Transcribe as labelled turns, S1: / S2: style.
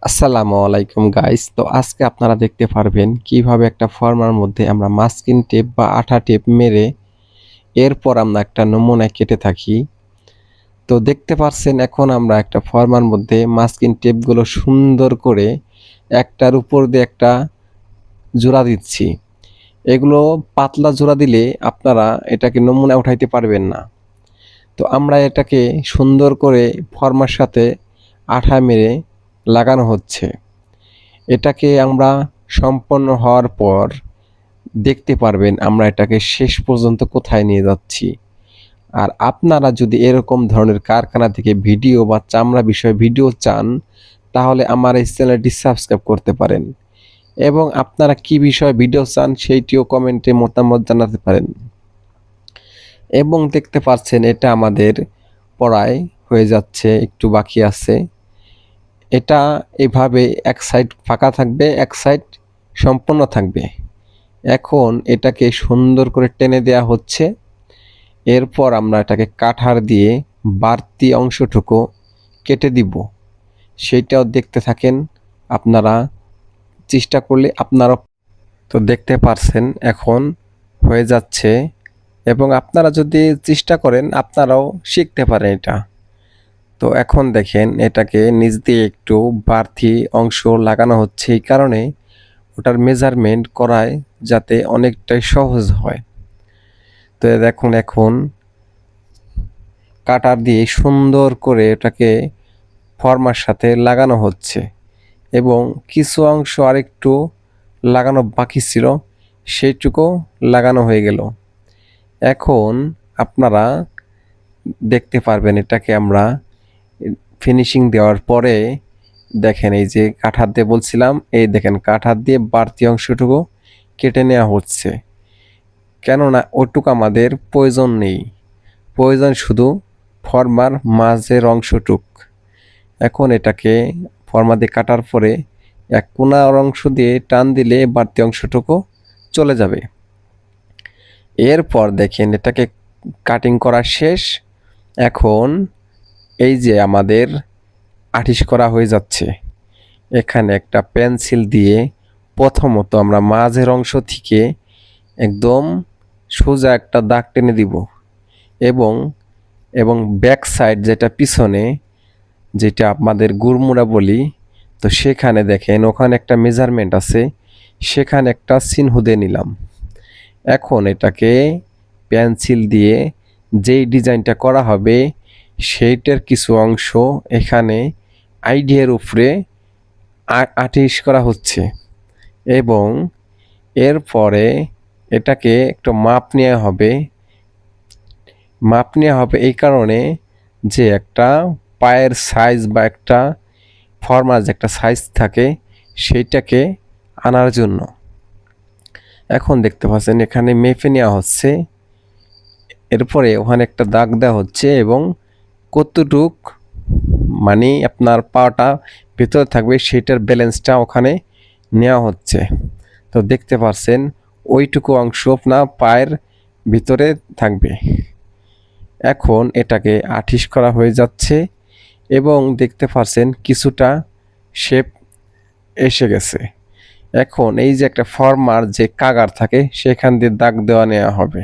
S1: আসসালামু আলাইকুম গাইস। তো আজকে আপনারা দেখতে পারবেন কিভাবে একটা ফর্মার মধ্যে আমরা মাস্কিং টেপ বা আঠা টেপ মেরে এরপর আমরা একটা নমুনা কেটে থাকি। তো দেখতে পাচ্ছেন এখন আমরা একটা ফর্মার মধ্যে মাস্কিং টেপগুলো সুন্দর করে একটার উপর দিয়ে একটা জোড়া দিচ্ছি। এগুলো পাতলা জোড়া দিলে আপনারা এটাকে নমুনা উঠাইতে পারবেন না। তো আমরা এটাকে সুন্দর করে ফর্মার সাথে আঠা মেরে লাগানো হচ্ছে। এটাকে আমরা সম্পন্ন হওয়ার পর দেখতে পারবেন আমরা এটাকে শেষ পর্যন্ত কোথায় নিয়ে যাচ্ছি। আর আপনারা যদি এরকম ধরনের কারখানা থেকে ভিডিও বা চামড়া বিষয়ে ভিডিও চান তাহলে আমার এই চ্যানেলটি সাবস্ক্রাইব করতে পারেন এবং আপনারা কি বিষয়ে ভিডিও চান সেইটিও কমেন্টে মতামত জানাতে পারেন। এবং দেখতে পাচ্ছেন এটা আমাদের পড়ায় হয়ে যাচ্ছে, একটু বাকি আছে। এটা এভাবে এক সাইড ফাঁকা থাকবে, এক সাইড সম্পূর্ণ থাকবে। এখন এটাকে সুন্দর করে টেনে দেয়া হচ্ছে। এরপর আমরা এটাকে কাঠার দিয়ে বাড়তি অংশটুকু কেটে দিব। সেইটাও দেখতে থাকেন আপনারা, চেষ্টা করলে আপনারা তো দেখতে পারছেন এখন হয়ে যাচ্ছে। এবং আপনারা যদি চেষ্টা করেন আপনারাও শিখতে পারেন এটা। তো এখন দেখেন এটাকে নিচ দিয়ে একটু বাড়তি অংশ লাগানো হচ্ছে, এই কারণে ওটার মেজারমেন্ট করায় যাতে অনেকটাই সহজ হয়। তো দেখুন এখন কাটার দিয়ে সুন্দর করে এটাকে ফর্মার সাথে লাগানো হচ্ছে এবং কিছু অংশ আরেকটু লাগানো বাকি ছিল, সেইটুকু লাগানো হয়ে গেল। এখন আপনারা দেখতে পারবেন এটাকে আমরা ফিনিশিং দেওয়ার পরে দেখেন এই যে কাঠার দিয়ে বলছিলাম, এই দেখেন কাঠার দিয়ে বাড়তি অংশটুকু কেটে নেওয়া হচ্ছে, কেননা ওটুকু আমাদের প্রয়োজন নেই, প্রয়োজন শুধু ফর্মার মাঝের অংশটুক। এখন এটাকে ফর্মা দিয়ে কাটার পরে এক কোণার অংশ দিয়ে টান দিলে বাড়তি অংশটুকু চলে যাবে। এরপর দেখেন এটাকে কাটিং করা শেষ। এখন এই যে আমাদের আর্টিস্ট করা হয়ে যাচ্ছে। এখানে একটা পেন্সিল দিয়ে প্রথমত আমরা মাঝের অংশ থেকে একদম সোজা একটা দাগ টেনে দিব এবং এবং ব্যাক সাইড যেটা পিছনে, যেটা আমাদের গুড়মুড়া বলি, তো সেখানে দেখেন ওখানে একটা মেজারমেন্ট আছে, সেখানে একটা চিহ্ন দিয়ে নিলাম। এখন এটাকে পেন্সিল দিয়ে যেই ডিজাইনটা করা হবে সেইটার কিছু অংশ এখানে আইডিয়ার উপরে আর্টিস্ট করা হচ্ছে এবং এরপরে এটাকে একটু মাপ নেওয়া হবে। মাপ নেওয়া হবে এই কারণে যে একটা পায়ের সাইজ বা একটা ফর্মাল যে একটা সাইজ থাকে সেইটাকে আনার জন্য। এখন দেখতে পাচ্ছেন এখানে মেপে নেওয়া হচ্ছে, এরপরে ওখানে একটা দাগ দেওয়া হচ্ছে এবং কতটুক মানে আপনার পাটা ভেতরে থাকবে সেটার ব্যালেন্সটা ওখানে নেওয়া হচ্ছে। তো দেখতে পাচ্ছেন ওইটুকু অংশ আপনার পায়ের ভিতরে থাকবে। এখন এটাকে আর্টিস্ট করা হয়ে যাচ্ছে এবং দেখতে পাচ্ছেন কিছুটা শেপ এসে গেছে। এখন এই যে একটা ফর্মার যে কাগার থাকে সেখান দিয়ে দাগ দেওয়া নেওয়া হবে।